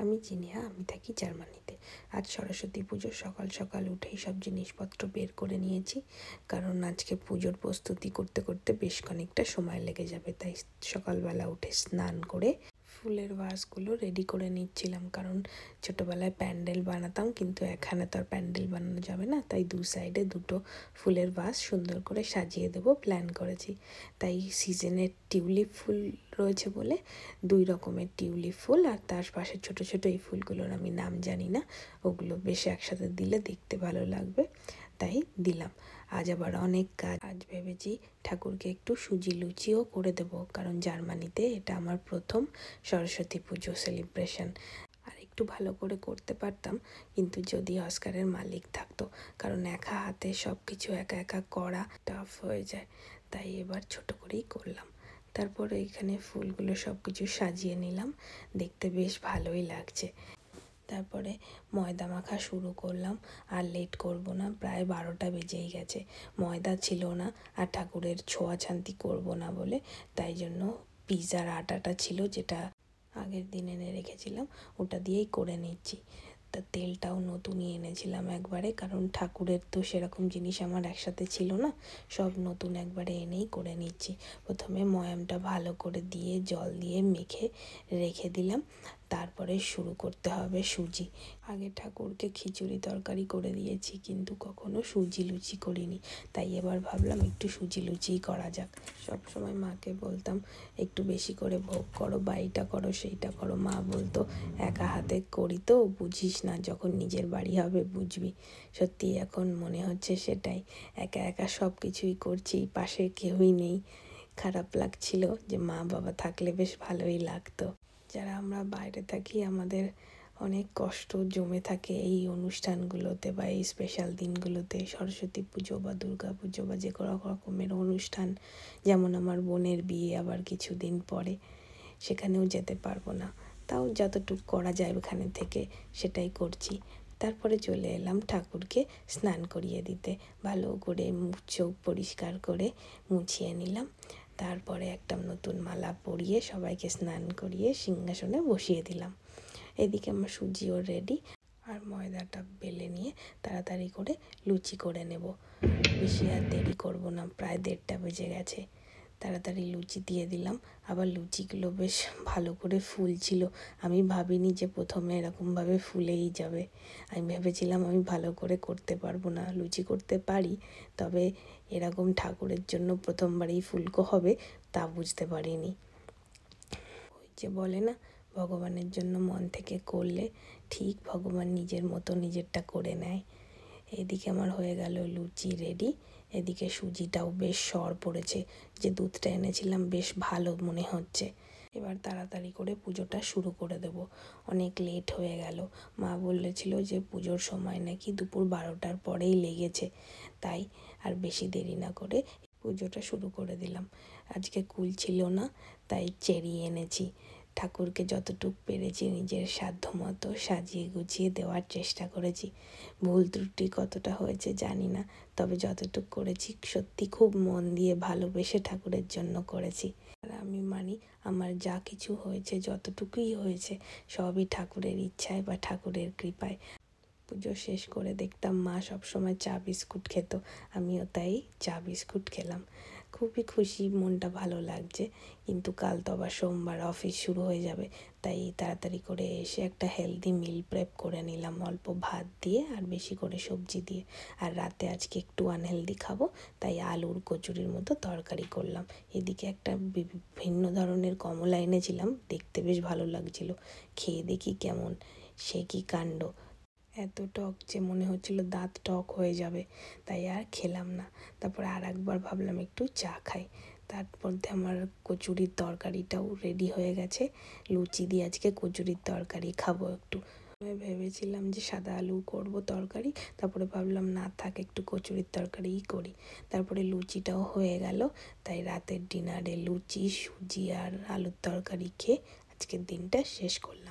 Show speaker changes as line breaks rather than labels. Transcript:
আমি জিনিয়া, আমি থাকি জার্মানিতে। আজ সরস্বতী পুজোর সকাল সকাল উঠেই সব জিনিসপত্র বের করে নিয়েছি, কারণ আজকে পুজোর প্রস্তুতি করতে করতে বেশ খানিকটা সময় লেগে যাবে। তাই সকালবেলা উঠে স্নান করে ফুলের ভাসগুলো রেডি করে নিচ্ছিলাম, কারণ ছোটোবেলায় প্যান্ডেল বানাতাম, কিন্তু এখানে তো আর প্যান্ডেল বানানো যাবে না। তাই দু সাইডে দুটো ফুলের ভাস সুন্দর করে সাজিয়ে দেবো প্ল্যান করেছি। তাই সিজনের টিউলিপ ফুল রয়েছে বলে 2 রকমের টিউলিপ ফুল, আর তার পাশে ছোট ছোট এই ফুলগুলোর আমি নাম জানি না, ওগুলো বেশ একসাথে দিলে দেখতে ভালো লাগবে, তাই দিলাম। আজ আবার অনেক কাজ। আজ ভেবেছি ঠাকুরকে একটু সুজি লুচিও করে দেব, কারণ জার্মানিতে এটা আমার প্রথম সরস্বতী পুজো সেলিব্রেশন। আর একটু ভালো করে করতে পারতাম, কিন্তু যদি অস্কারের মালিক থাকতো, কারণ একা হাতে সব কিছু একা একা করা টাফ হয়ে যায়। তাই এবার ছোট করেই করলাম। তারপরে এখানে ফুলগুলো সব কিছু সাজিয়ে নিলাম, দেখতে বেশ ভালোই লাগছে। তারপরে ময়দা মাখা শুরু করলাম, আর লেট করব না, প্রায় 12টা বেজেই গেছে। ময়দা ছিল না, আর ঠাকুরের ছোঁয়াছান্তি করব না বলে, তাই জন্য পিৎজার আটাটা ছিল, যেটা আগের দিন এনে রেখেছিলাম, ওটা দিয়েই করে নিচ্ছি। তা তেলটাও নতুনই এনেছিলাম একবারে, কারণ ঠাকুরের তো সেরকম জিনিস আমার একসাথে ছিল না, সব নতুন একবারে এনেই করে নিচ্ছি। প্রথমে ময়ামটা ভালো করে দিয়ে জল দিয়ে মেখে রেখে দিলাম, তারপরে শুরু করতে হবে সুজি। আগে ঠাকুরকে খিচুড়ি তরকারি করে দিয়েছি, কিন্তু কখনো সুজি লুচি করিনি, তাই এবার ভাবলাম একটু সুজি লুচিই করা যাক। সবসময় মাকে বলতাম একটু বেশি করে ভোগ করো, বা এইটা করো সেইটা করো। মা বলতো একা হাতে করি তো, বুঝিস না, যখন নিজের বাড়ি হবে বুঝবি। সত্যি এখন মনে হচ্ছে সেটাই, একা একা সব কিছুই করছি, পাশে কেউই নেই। খারাপ লাগছিল, যে মা বাবা থাকলে বেশ ভালোই লাগতো। যারা আমরা বাইরে থাকি, আমাদের অনেক কষ্ট জমে থাকে এই অনুষ্ঠানগুলোতে বা এই স্পেশাল দিনগুলোতে, সরস্বতী পুজো বা দুর্গা পুজো বা যে কোনো রকমের অনুষ্ঠান। যেমন আমার বোনের বিয়ে আবার কিছুদিন পরে, সেখানেও যেতে পারবো না, তাও যতটুকু করা যায় ওখানে থেকে সেটাই করছি। তারপরে চলে এলাম ঠাকুরকে স্নান করিয়ে দিতে, ভালো করে মুখ চোখ পরিষ্কার করে মুছিয়ে নিলাম। তারপরে একটা নতুন মালা পরিয়ে সবাইকে স্নান করিয়ে সিংহাসনে বসিয়ে দিলাম। এদিকে আমার সুজিও রেডি, আর ময়দাটা বেলে নিয়ে তাড়াতাড়ি করে লুচি করে নেব। বেশি আর দেরি করব না, প্রায় 1:30 বেজে গেছে। তাড়াতাড়ি লুচি দিয়ে দিলাম। আবার লুচিগুলো বেশ ভালো করে ফুলছিল, আমি ভাবিনি যে প্রথমে এরকমভাবে ফুলেই যাবে। আমি ভেবেছিলাম আমি ভালো করে করতে পারবো না। লুচি করতে পারি, তবে এরকম ঠাকুরের জন্য প্রথমবারই ফুলকো হবে তা বুঝতে পারিনি। ওই যে বলে না, ভগবানের জন্য মন থেকে করলে ঠিক ভগবান নিজের মতো নিজেরটা করে নেয়। এদিকে আমার হয়ে গেল লুচি রেডি। এদিকে সুজিটাও বেশ সর পড়েছে, যে দুধটা এনেছিলাম বেশ ভালো মনে হচ্ছে। এবার তাড়াতাড়ি করে পুজোটা শুরু করে দেব, অনেক লেট হয়ে গেল। মা বলেছিল যে পুজোর সময় নাকি দুপুর 12টার পরেই লেগেছে, তাই আর বেশি দেরি না করে পুজোটা শুরু করে দিলাম। আজকে কুল ছিল না, তাই চেরি এনেছি। ঠাকুরকে যতটুকু পেরেছি নিজের সাধ্য মতো সাজিয়ে গুছিয়ে দেওয়ার চেষ্টা করেছি। ভুল ত্রুটি কতটা হয়েছে জানি না, তবে যতটুকু করেছি সত্যি খুব মন দিয়ে ভালোবেসে ঠাকুরের জন্য করেছি। আর আমি মানি, আমার যা কিছু হয়েছে, যতটুকুই হয়েছে, সবই ঠাকুরের ইচ্ছায় বা ঠাকুরের কৃপায়। পুজো শেষ করে দেখতাম মা সবসময় চা বিস্কুট খেত, আমিও তাই চা বিস্কুট খেলাম। খুবই খুশি, মনটা ভালো লাগছে। কিন্তু কাল তো আবার সোমবার অফিস শুরু হয়ে যাবে, তাই তাড়াতাড়ি করে এসে একটা হেলদি মিল প্রেপ করে নিলাম, অল্প ভাত দিয়ে আর বেশি করে সবজি দিয়ে। আর রাতে আজকে একটু আনহেলদি খাবো, তাই আলুর কচুরির মতো তরকারি করলাম। এদিকে একটা ভিন্ন ধরনের কমলা এনেছিলাম, দেখতে বেশ ভালো লাগছিল, খেয়ে দেখি কেমন, সে কি কাণ্ড! এত টক যে মনে হচ্ছিল দাঁত টক হয়ে যাবে, তাই আর খেলাম না। তারপরে আর একবার ভাবলাম একটু চা খাই। তার মধ্যে আমার কচুরির তরকারিটাও রেডি হয়ে গেছে। লুচি দিয়ে আজকে কচুরির তরকারি খাবো একটু। আমি ভেবেছিলাম যে সাদা আলু করব তরকারি, তারপরে ভাবলাম না থাক, একটু কচুরির তরকারিই করি। তারপরে লুচিটাও হয়ে গেল, তাই রাতের ডিনারে লুচি, সুজি আর আলুর তরকারি খেয়ে আজকের দিনটা শেষ করলাম।